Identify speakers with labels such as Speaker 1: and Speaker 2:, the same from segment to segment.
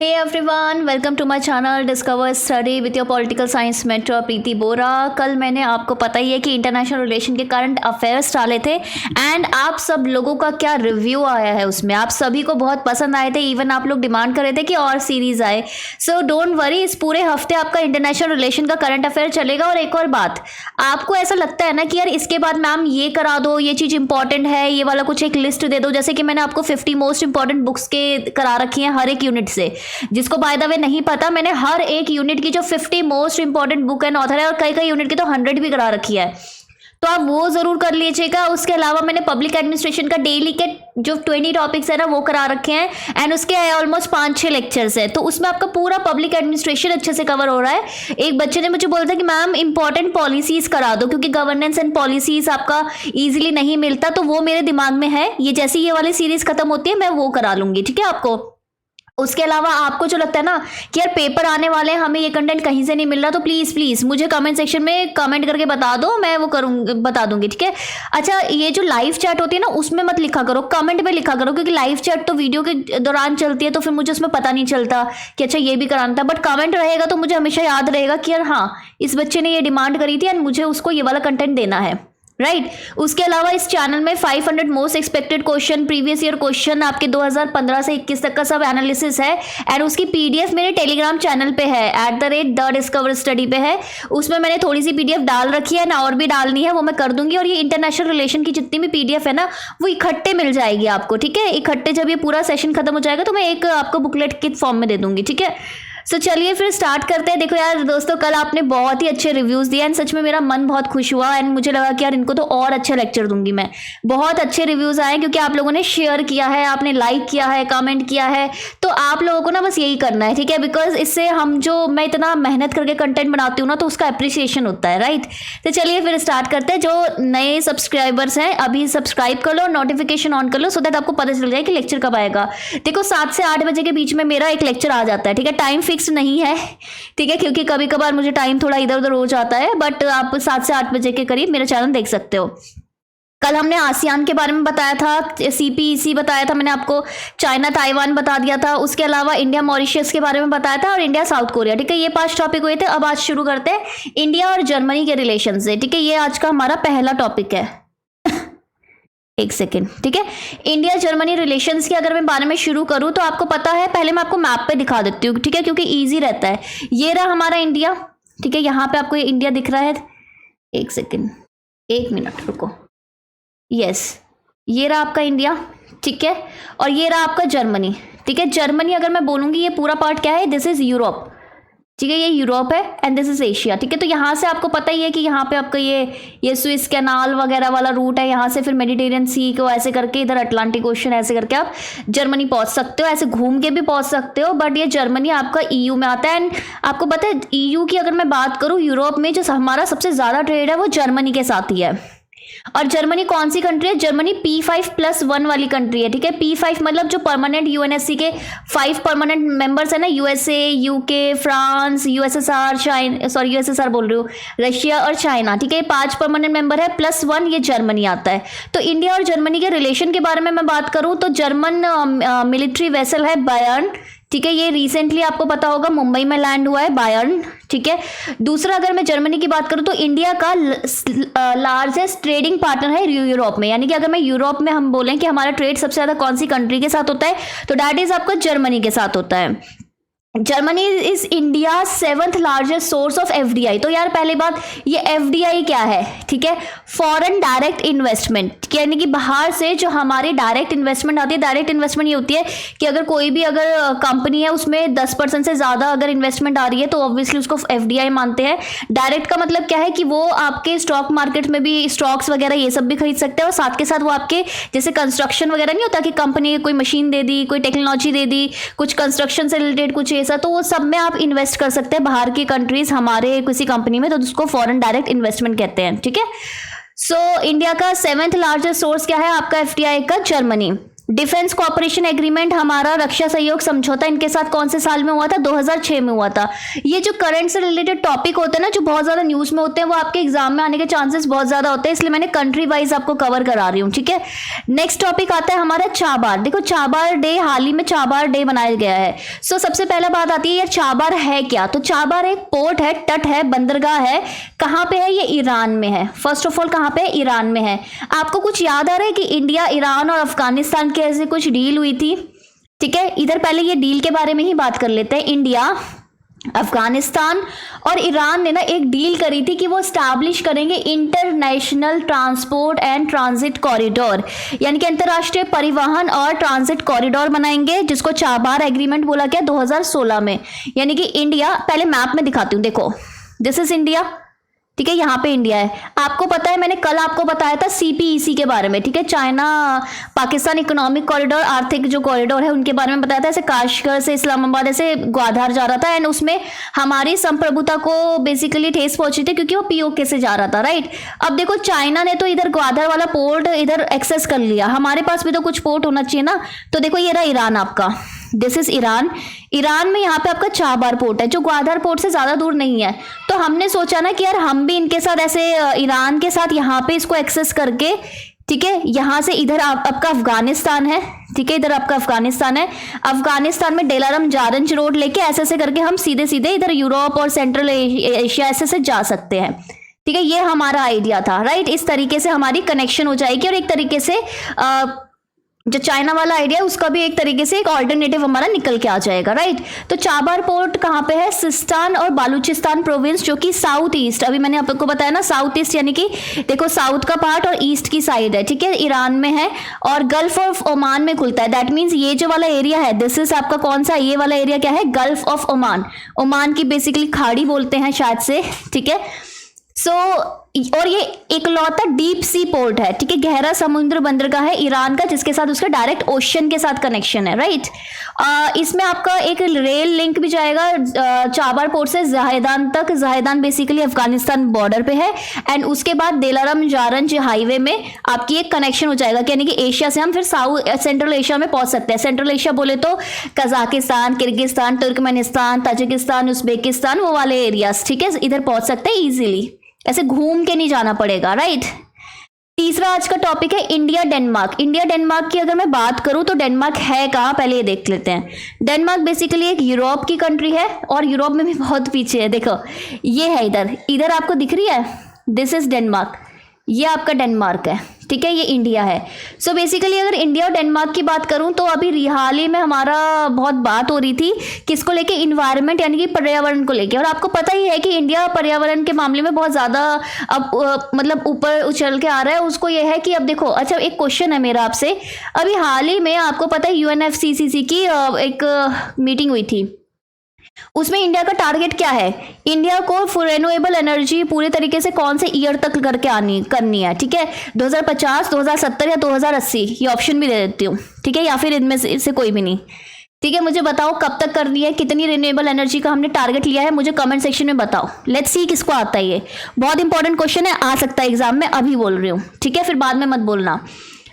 Speaker 1: Hey everyone, welcome to my channel Discover Study with your Political Science mentor प्रीति बोरा। कल मैंने आपको पता ही है कि इंटरनेशनल रिलेशन के करंट अफेयर्स डाले थे एंड आप सब लोगों का क्या रिव्यू आया है उसमें, आप सभी को बहुत पसंद आए थे। इवन आप लोग डिमांड कर रहे थे कि और सीरीज आए। सो डोंट वरी, इस पूरे हफ्ते आपका इंटरनेशनल रिलेशन का करंट अफेयर चलेगा। और एक और बात, आपको ऐसा लगता है ना कि यार इसके बाद मैम ये करा दो, ये चीज़ इंपॉर्टेंट है, ये वाला कुछ एक लिस्ट दे दो, जैसे कि मैंने आपको 50 मोस्ट इंपॉर्टेंट बुक्स के करा रखी हैं हर एक यूनिट से। जिसको बाय द वे नहीं पता, मैंने हर एक यूनिट की जो 50 most important book and author है और कई कई यूनिट की तो 100 भी करा रखी है, तो आप वो जरूर कर लीजिएगा। उसके अलावा मैंने पब्लिक एडमिनिस्ट्रेशन का डेली के जो 20 टॉपिक्स है ना वो करा रखे हैं एंड उसके ऑलमोस्ट 5-6 लेक्चर्स है, तो उसमें आपका पूरा पब्लिक एडमिनिस्ट्रेशन अच्छे से कवर हो रहा है। एक बच्चे ने मुझे बोला था कि मैम इंपॉर्टेंट पॉलिसीज करा दो, क्योंकि गवर्नेंस एंड पॉलिसीज आपका इजीली नहीं मिलता, तो वो मेरे दिमाग में है। ये जैसी ये वाली सीरीज खत्म होती है मैं वो करा लूंगी, ठीक है आपको। उसके अलावा आपको जो लगता है ना कि यार पेपर आने वाले हैं, हमें ये कंटेंट कहीं से नहीं मिल रहा, तो प्लीज़ प्लीज़ मुझे कमेंट सेक्शन में कमेंट करके बता दो, मैं वो करूँगी, बता दूंगी, ठीक है। अच्छा, ये जो लाइव चैट होती है ना उसमें मत लिखा करो, कमेंट में लिखा करो, क्योंकि लाइव चैट तो वीडियो के दौरान चलती है तो फिर मुझे उसमें पता नहीं चलता कि अच्छा ये भी कराना था। बट कमेंट रहेगा तो मुझे हमेशा याद रहेगा कि यार हाँ, इस बच्चे ने ये डिमांड करी थी एंड मुझे उसको ये वाला कंटेंट देना है, राइट। उसके अलावा इस चैनल में 500 most expected question, previous year question आपके 2015 से 21 तक का सब एनालिसिस है एंड उसकी पीडीएफ मेरे टेलीग्राम चैनल पे है, @DiscoverStudy पे है। उसमें मैंने थोड़ी सी पीडीएफ डाल रखी है ना, और भी डालनी है, वो मैं कर दूंगी। और ये इंटरनेशनल रिलेशन की जितनी भी पीडीएफ है ना वो इकट्ठे मिल जाएगी आपको, ठीक है। इकट्ठे जब ये पूरा सेशन खत्म हो जाएगा तो मैं एक आपको बुकलेट के फॉर्म में दे दूंगी, ठीक है। सो चलिए फिर स्टार्ट करते हैं। देखो यार दोस्तों, कल आपने बहुत ही अच्छे रिव्यूज़ दिए एंड सच में मेरा मन बहुत खुश हुआ एंड मुझे लगा कि यार इनको तो और अच्छा लेक्चर दूंगी मैं। बहुत अच्छे रिव्यूज़ आए क्योंकि आप लोगों ने शेयर किया है, आपने लाइक किया है, कमेंट किया है, तो आप लोगों को ना बस यही करना है, ठीक है। बिकॉज इससे हम जो मैं इतना मेहनत करके कंटेंट बनाती हूँ ना तो उसका अप्रिसिएशन होता है, राइट। तो चलिए फिर स्टार्ट करते हैं। जो नए सब्सक्राइबर्स हैं अभी सब्सक्राइब कर लो, नोटिफिकेशन ऑन कर लो, सो दैट आपको पता चल जाए कि लेक्चर कब आएगा। देखो 7 से 8 बजे के बीच में मेरा एक लेक्चर आ जाता है, ठीक है। टाइम फिक्स नहीं है, ठीक है, क्योंकि कभी कभार मुझे टाइम थोड़ा इधर उधर हो जाता है, बट आप 7 से 8 बजे के करीब मेरा चैनल देख सकते हो। कल हमने आसियान के बारे में बताया था, CPEC बताया था मैंने आपको, चाइना ताइवान बता दिया था, उसके अलावा इंडिया मॉरिशस के बारे में बताया था और इंडिया साउथ कोरिया, ठीक है। ये 5 टॉपिक हुए थे। अब आज शुरू करते हैं इंडिया और जर्मनी के रिलेशन से, ठीक है। ये आज का हमारा पहला टॉपिक है। एक सेकेंड, ठीक है। इंडिया जर्मनी रिलेशंस के अगर मैं बारे में शुरू करूं तो आपको पता है, पहले मैं आपको मैप पे दिखा देती हूँ, ठीक है, क्योंकि इजी रहता है। ये रहा हमारा इंडिया, ठीक है, यहाँ पे आपको ये इंडिया दिख रहा है। एक सेकेंड, 1 मिनट रुको। यस, ये रहा आपका इंडिया, ठीक है, और ये रहा आपका जर्मनी, ठीक है। जर्मनी अगर मैं बोलूँगी ये पूरा पार्ट क्या है, दिस इज यूरोप, ठीक है, ये यूरोप है एंड दिस इज एशिया, ठीक है। तो यहाँ से आपको पता ही है कि यहाँ पे आपका ये स्विस कैनाल वगैरह वाला रूट है, यहाँ से फिर मेडिटेरियन सी को ऐसे करके इधर अटलांटिक ओशन ऐसे करके आप जर्मनी पहुँच सकते हो, ऐसे घूम के भी पहुँच सकते हो। बट ये जर्मनी आपका EU में आता है एंड आपको पता है EU की अगर मैं बात करूँ, यूरोप में जो हमारा सबसे ज़्यादा ट्रेड है वो जर्मनी के साथ ही है। और जर्मनी कौन सी कंट्री है, जर्मनी P5+1 वाली कंट्री है, ठीक है। P5 मतलब जो परमानेंट UNSC के 5 परमानेंट मेंबर्स है ना, USA, UK, France, USSR, China, sorry USSR बोल रही हूँ, रशिया और चाइना, ठीक है। 5 परमानेंट मेंबर है, +1 ये जर्मनी आता है। तो इंडिया और जर्मनी के रिलेशन के बारे में मैं बात करूँ तो जर्मन मिलिट्री वेसल है बायर्न, ठीक है। ये रिसेंटली आपको पता होगा मुंबई में लैंड हुआ है बायर्न, ठीक है। दूसरा अगर मैं जर्मनी की बात करूं तो इंडिया का लार्जेस्ट ट्रेडिंग पार्टनर है यूरोप में, यानी कि अगर मैं यूरोप में हम बोलें कि हमारा ट्रेड सबसे ज़्यादा कौन सी कंट्री के साथ होता है तो दैट इज आपका जर्मनी के साथ होता है। Germany is India 7th largest source of FDI। तो यार पहली बात, ये FDI क्या है, ठीक है, फॉरेन डायरेक्ट इन्वेस्टमेंट, यानी कि बाहर से जो हमारी डायरेक्ट इन्वेस्टमेंट आती है। डायरेक्ट इन्वेस्टमेंट ये होती है कि अगर कोई भी अगर कंपनी है उसमें 10% से ज़्यादा अगर इन्वेस्टमेंट आ रही है तो ऑब्वियसली उसको FDI मानते हैं। डायरेक्ट का मतलब क्या है कि वो आपके स्टॉक मार्केट में भी स्टॉक्स वगैरह ये सब भी खरीद सकते हैं, और साथ के साथ वो आपके जैसे कंस्ट्रक्शन वगैरह नहीं होता कि कंपनी कोई मशीन दे दी, कोई टेक्नोलॉजी दे दी, कुछ कंस्ट्रक्शन से रिलेटेड कुछ ऐसा, तो वो सब में आप इन्वेस्ट कर सकते हैं बाहर की कंट्रीज हमारे किसी कंपनी में, तो उसको फॉरेन डायरेक्ट इन्वेस्टमेंट कहते हैं, ठीक है। सो इंडिया का 7th लार्जेस्ट सोर्स क्या है आपका FDI का, जर्मनी। डिफेंस कोऑपरेशन एग्रीमेंट, हमारा रक्षा सहयोग समझौता इनके साथ कौन से साल में हुआ था? 2006 में हुआ था। ये जो करंट से रिलेटेड टॉपिक होते हैं ना, जो बहुत ज्यादा न्यूज में होते हैं, वो आपके एग्जाम में आने के चांसेस बहुत ज्यादा होते हैं, इसलिए मैंने कंट्री वाइज आपको कवर करा रही हूँ, ठीक है। नेक्स्ट टॉपिक आता है हमारा चाबार। देखो चाबार डे, हाल ही में चाबार डे मनाया गया है। सो सबसे पहला बात आती है यार चाबार है क्या? तो चाबार एक पोर्ट है, तट है, बंदरगाह है। कहाँ पे है? ये ईरान में है। फर्स्ट ऑफ ऑल कहाँ पे है? ईरान में है। आपको कुछ याद आ रहा है कि इंडिया, ईरान और अफगानिस्तान के ऐसे कुछ डील हुई थी, ठीक है। इधर पहले ये डील के बारे में ही बात कर लेते हैं। इंडिया, अफगानिस्तान और ईरान ने ना एक डील करी थी कि वो स्टैब्लिश करेंगे international transport and transit corridor, यानी कि अंतर्राष्ट्रीय परिवहन और ट्रांजिट कॉरिडोर बनाएंगे, जिसको चाबार एग्रीमेंट बोला गया 2016 में। यानी कि इंडिया, पहले मैप में दिखाती हूँ, देखो दिस इज इंडिया, ठीक है, यहाँ पे इंडिया है। आपको पता है मैंने कल आपको बताया था सीपीईसी के बारे में, ठीक है, चाइना पाकिस्तान इकोनॉमिक कॉरिडोर, आर्थिक जो कॉरिडोर है उनके बारे में बताया था। ऐसे काशगर से इस्लामाबाद ऐसे ग्वादर जा रहा था, एंड उसमें हमारी संप्रभुता को बेसिकली ठेस पहुंची थी क्योंकि वो पीओके से जा रहा था, राइट। अब देखो चाइना ने तो इधर ग्वादर वाला पोर्ट इधर एक्सेस कर लिया, हमारे पास भी तो कुछ पोर्ट होना चाहिए ना। तो देखो ये रहा ईरान आपका, दिस इज ईरान। ईरान में यहाँ पे आपका चाबार पोर्ट है जो ग्वादर पोर्ट से ज्यादा दूर नहीं है। तो हमने सोचा ना कि यार हम भी इनके साथ ऐसे ईरान के साथ यहाँ पे इसको एक्सेस करके, ठीक है, यहाँ से इधर आपका अफगानिस्तान है, ठीक है, इधर आपका अफगानिस्तान है। अफगानिस्तान में डेलारम जारंज रोड लेके ऐसे ऐसे करके हम सीधे सीधे इधर यूरोप और सेंट्रल एशिया ऐसे से जा सकते हैं, ठीक है। ये हमारा आइडिया था, राइट। इस तरीके से हमारी कनेक्शन हो जाएगी और एक तरीके से जो चाइना वाला आइडिया है उसका भी एक तरीके से एक ऑल्टरनेटिव हमारा निकल के आ जाएगा, राइट। तो चाबार पोर्ट कहाँ पे है? सिस्तान और बालूचिस्तान प्रोविंस, जो कि साउथ ईस्ट, अभी मैंने आपको बताया ना साउथ ईस्ट, यानी कि देखो साउथ का पार्ट और ईस्ट की साइड है, ठीक है, ईरान में है और गल्फ ऑफ ओमान में खुलता है। दैट मीन्स ये जो वाला एरिया है, दिस इज आपका कौन सा, ये वाला एरिया क्या है? Gulf of Oman. ओमान की बेसिकली खाड़ी बोलते हैं शायद से, ठीक है। सो और ये इकलौता डीप सी पोर्ट है, ठीक है, गहरा समुद्र बंदरगाह है ईरान का, जिसके साथ उसका डायरेक्ट ओशन के साथ कनेक्शन है, राइट। इसमें आपका एक रेल लिंक भी जाएगा चाबार पोर्ट से जाहेदान तक। जाहेदान बेसिकली अफगानिस्तान बॉर्डर पे है, एंड उसके बाद देलारम जारंज हाईवे में आपकी एक कनेक्शन हो जाएगा, यानी कि एशिया से हम फिर साउथ सेंट्रल एशिया में पहुंच सकते हैं। सेंट्रल एशिया बोले तो Kazakhstan, Kyrgyzstan, Turkmenistan, Tajikistan, Uzbekistan, वो वाले एरियाज, ठीक है, इधर पहुंच सकते हैं इजीली, ऐसे घूम के नहीं जाना पड़ेगा, राइट। तीसरा आज का टॉपिक है इंडिया डेनमार्क। इंडिया डेनमार्क की अगर मैं बात करूं तो डेनमार्क है कहाँ, पहले ये देख लेते हैं। डेनमार्क बेसिकली एक यूरोप की कंट्री है और यूरोप में भी बहुत पीछे है। देखो ये है इधर, इधर आपको दिख रही है, दिस इज डेनमार्क, ये आपका डेनमार्क है, ठीक है, ये इंडिया है। सो बेसिकली अगर इंडिया और डेनमार्क की बात करूं तो अभी हाल ही में हमारा बहुत बात हो रही थी किसको लेके, इन्वायरमेंट यानी कि पर्यावरण को लेके। और आपको पता ही है कि इंडिया पर्यावरण के मामले में बहुत ज़्यादा अब मतलब ऊपर उछल के आ रहा है। उसको ये है कि अब देखो, अच्छा एक क्वेश्चन है मेरा आपसे, अभी हाल ही में आपको पता है UNFCCC की एक मीटिंग हुई थी, उसमें इंडिया का टारगेट क्या है? इंडिया को रिन्यूएबल एनर्जी पूरे तरीके से कौन से ईयर तक करके करनी है, ठीक है, 2050, 2070 या 2080, ये ऑप्शन भी दे देती हूँ, ठीक है, या फिर इनमें से कोई भी नहीं, ठीक है। मुझे बताओ कब तक करनी है, कितनी रिन्यूएबल एनर्जी का हमने टारगेट लिया है, मुझे कमेंट सेक्शन में बताओ। लेट्स सी किसको आता है, ये बहुत इंपॉर्टेंट क्वेश्चन है, आ सकता है एग्जाम में, अभी बोल रही हूँ, ठीक है, फिर बाद में मत बोलना।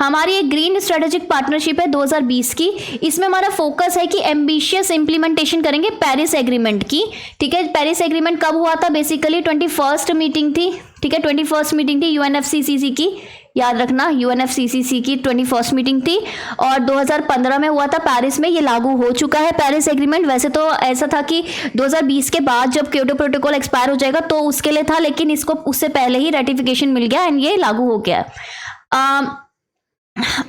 Speaker 1: हमारी एक ग्रीन स्ट्रेटेजिक पार्टनरशिप है 2020 की, इसमें हमारा फोकस है कि एम्बिशियस इंप्लीमेंटेशन करेंगे पेरिस एग्रीमेंट की, ठीक है। पेरिस एग्रीमेंट कब हुआ था? बेसिकली 21st मीटिंग थी, ठीक है, 21st मीटिंग थी UNFCCC की, याद रखना UNFCCC की 21st मीटिंग थी और 2015 में हुआ था पेरिस में, ये लागू हो चुका है पेरिस एग्रीमेंट। वैसे तो ऐसा था कि 2020 के बाद जब क्योटो प्रोटोकॉल एक्सपायर हो जाएगा तो उसके लिए था, लेकिन इसको उससे पहले ही रेटिफिकेशन मिल गया एंड ये लागू हो गया।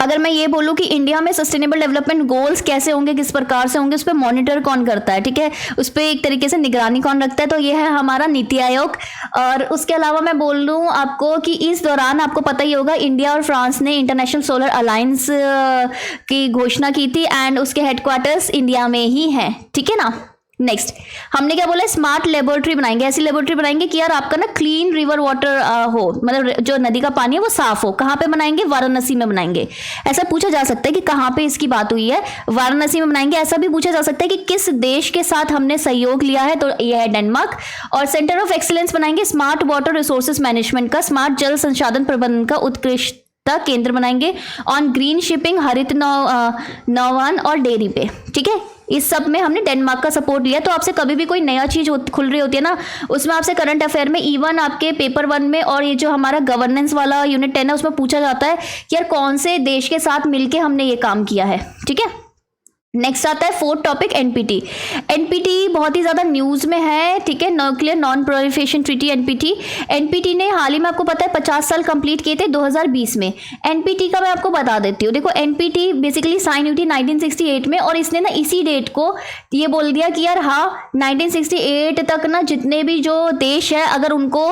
Speaker 1: अगर मैं ये बोलूँ कि इंडिया में सस्टेनेबल डेवलपमेंट गोल्स कैसे होंगे, किस प्रकार से होंगे, उस पर मॉनिटर कौन करता है, ठीक है, उस पर एक तरीके से निगरानी कौन रखता है, तो ये है हमारा नीति आयोग। और उसके अलावा मैं बोल लूँ आपको कि इस दौरान आपको पता ही होगा इंडिया और फ्रांस ने इंटरनेशनल सोलर अलायंस की घोषणा की थी एंड उसके हेडक्वार्टर्स इंडिया में ही हैं, ठीक है ना। नेक्स्ट हमने क्या बोला, स्मार्ट लेबोरेटरी बनाएंगे, ऐसी लेबोरेटरी बनाएंगे कि यार आपका ना क्लीन रिवर वाटर हो, मतलब जो नदी का पानी है वो साफ हो। कहाँ पे बनाएंगे? वाराणसी में बनाएंगे। ऐसा पूछा जा सकता है कि कहाँ पे इसकी बात हुई है, वाराणसी में बनाएंगे। ऐसा भी पूछा जा सकता है कि किस देश के साथ हमने सहयोग लिया है, तो यह है डेनमार्क। और सेंटर ऑफ एक्सीलेंस बनाएंगे स्मार्ट वाटर रिसोर्सेज मैनेजमेंट का, स्मार्ट जल संसाधन प्रबंधन का उत्कृष्ट केंद्र बनाएंगे ऑन ग्रीन शिपिंग, हरित नौवहन और डेयरी पे। ठीक है, इस सब में हमने डेनमार्क का सपोर्ट लिया। तो आपसे कभी भी कोई नया चीज खुल रही होती है ना, उसमें आपसे करंट अफेयर में इवन आपके पेपर 1 में और ये जो हमारा गवर्नेंस वाला यूनिट 10 है उसमें पूछा जाता है कि यार कौन से देश के साथ मिलके हमने ये काम किया है। ठीक है, नेक्स्ट आता है 4th टॉपिक एनपीटी। एनपीटी बहुत ही ज्यादा न्यूज में है। ठीक है, nuclear non proliferation treaty NPT ने हाल ही में आपको पता है 50 साल कंप्लीट किए थे 2020 में। एनपीटी का मैं आपको बता देती हूँ। देखो एनपीटी बेसिकली साइन हुई थी 1968 में और इसने ना इसी डेट को ये बोल दिया कि यार हाँ 1968 तक ना जितने भी जो देश है अगर उनको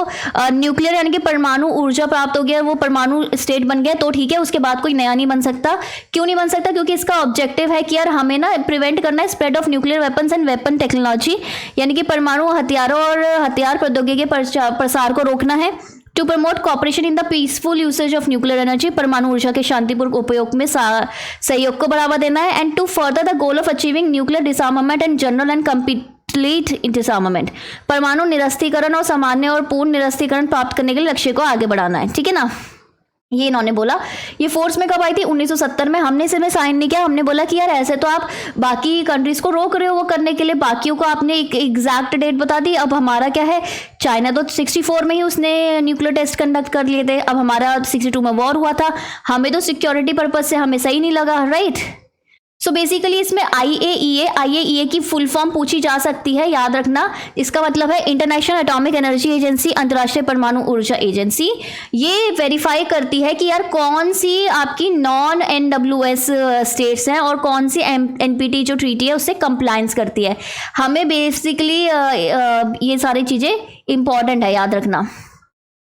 Speaker 1: न्यूक्लियर यानी कि परमाणु ऊर्जा प्राप्त हो गया, वो परमाणु स्टेट बन गया तो ठीक है, उसके बाद कोई नया नहीं बन सकता। क्यों नहीं बन सकता? क्योंकि इसका ऑब्जेक्टिव है कि यार हमें ना प्रिवेंट करना है spread of nuclear weapons and weapon technology, यानी कि परमाणु हथियारों और हथियार प्रौद्योगिकी के प्रसार को रोकना है। To promote cooperation in the peaceful usage of nuclear energy, परमाणु ऊर्जा के शांतिपूर्ण उपयोग में सहयोग को बढ़ावा देना है। And to further the goal of achieving nuclear disarmament and general and complete disarmament, परमाणु निरस्त्रीकरण और सामान्य और पूर्ण निरस्त्रीकरण प्राप्त करने के लिए लक्ष्य को आगे बढ़ाना है। ठीक है ना, ये इन्होंने बोला। ये फोर्स में कब आई थी? 1970 में। हमने सिर्फ साइन नहीं किया, हमने बोला कि यार ऐसे तो आप बाकी कंट्रीज को रोक रहे हो वो करने के लिए, बाकियों को आपने एक एग्जैक्ट डेट बता दी। अब हमारा क्या है, चाइना तो 64 में ही उसने न्यूक्लियर टेस्ट कंडक्ट कर लिए थे, अब हमारा 62 में वॉर हुआ था, हमें तो सिक्योरिटी पर्पज से हमें सही नहीं लगा, राइट। सो बेसिकली इसमें आईएईए की फुल फॉर्म पूछी जा सकती है, याद रखना। इसका मतलब है इंटरनेशनल एटॉमिक एनर्जी एजेंसी, अंतर्राष्ट्रीय परमाणु ऊर्जा एजेंसी। ये वेरीफाई करती है कि यार कौन सी आपकी नॉन एनडब्ल्यूएस स्टेट्स हैं और कौन सी एनपीटी जो ट्रीटी है उससे कंप्लायंस करती है। हमें बेसिकली ये सारी चीजें इंपॉर्टेंट है, याद रखना।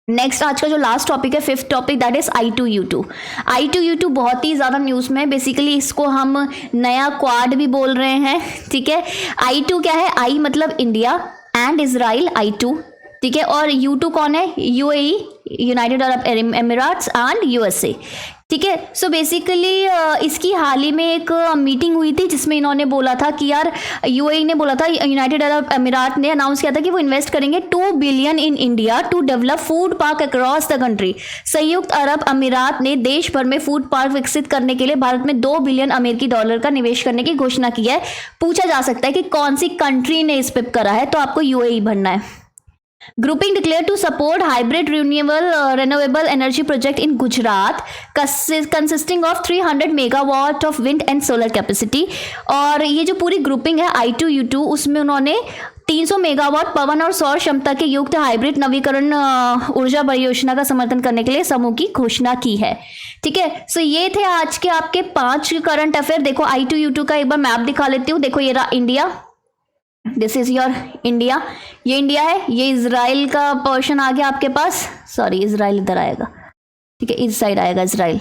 Speaker 1: नेक्स्ट आज का जो लास्ट टॉपिक है 5th topic, that is I2U2। I2U2 बहुत ही ज़्यादा न्यूज़ में है। बेसिकली इसको हम नया क्वाड भी बोल रहे हैं। ठीक है, I2 क्या है? I मतलब इंडिया एंड इजराइल, I2। ठीक है, और U2 कौन है? UAE, United Arab Emirates and USA। ठीक है, सो बेसिकली इसकी हाल ही में एक मीटिंग हुई थी जिसमें इन्होंने बोला था कि यार UAE ने बोला था, यूनाइटेड अरब अमीरात ने अनाउंस किया था कि वो इन्वेस्ट करेंगे 2 billion in India to develop food park across the country. संयुक्त अरब अमीरात ने देश भर में फूड पार्क विकसित करने के लिए भारत में 2 बिलियन अमेरिकी डॉलर का निवेश करने की घोषणा की है। पूछा जा सकता है कि कौन सी कंट्री ने इस पे करा है, तो आपको UAE भरना है। Grouping declare to support hybrid renewable energy project in Gujarat consisting of 300 megawatt of wind and solar capacity. और ये जो पूरी ग्रुपिंग है I2U2, उसमें उन्होंने 300 मेगावाट पवन और सौर क्षमता के युक्त हाइब्रिड नवीकरण ऊर्जा परियोजना का समर्थन करने के लिए समूह की घोषणा की है। ठीक है, सो ये थे आज के आपके 5 करंट अफेयर। देखो I2U2 का एक बार मैप दिखा लेती हूँ। देखो ये रहा India, this is your India, ये इंडिया है, ये इजराइल का पोर्शन आ गया आपके पास, सॉरी इजराइल इधर आएगा। ठीक है, इस साइड आएगा इजराइल।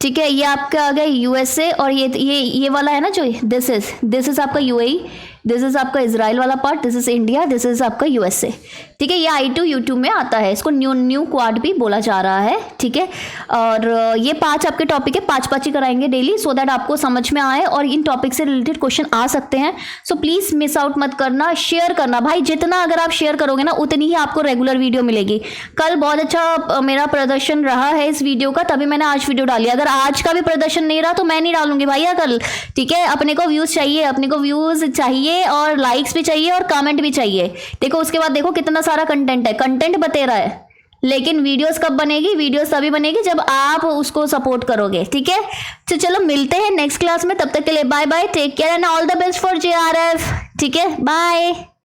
Speaker 1: ठीक है, ये आपका आ गया USA और ये वाला है ना जो दिस इज आपका UAE, दिस इज आपका इजराइल वाला part, this is India, this is आपका USA। ठीक है, ये I2U2 में आता है, इसको न्यू क्वाड भी बोला जा रहा है। ठीक है, और ये 5 आपके टॉपिक है, 5 ही कराएंगे डेली, सो दैट आपको समझ में आए और इन टॉपिक से रिलेटेड क्वेश्चन आ सकते हैं। सो प्लीज मिस आउट मत करना, शेयर करना भाई, जितना अगर आप शेयर करोगे ना उतनी ही आपको रेगुलर वीडियो मिलेगी। कल बहुत अच्छा मेरा प्रदर्शन रहा है इस वीडियो का, तभी मैंने आज वीडियो डाली। अगर आज का भी प्रदर्शन नहीं रहा तो मैं नहीं डालूंगी भैया कल। ठीक है, अपने को व्यूज चाहिए, अपने को व्यूज चाहिए और लाइक्स भी चाहिए और कमेंट भी चाहिए। देखो उसके बाद देखो कितना सारा कंटेंट है, कंटेंट बतेरा है, लेकिन वीडियोस कब बनेगी? वीडियोस तभी बनेगी जब आप उसको सपोर्ट करोगे। ठीक है, तो चलो मिलते हैं नेक्स्ट क्लास में, तब तक के लिए bye bye, take care and all the best for JRF। ठीक है, बाय।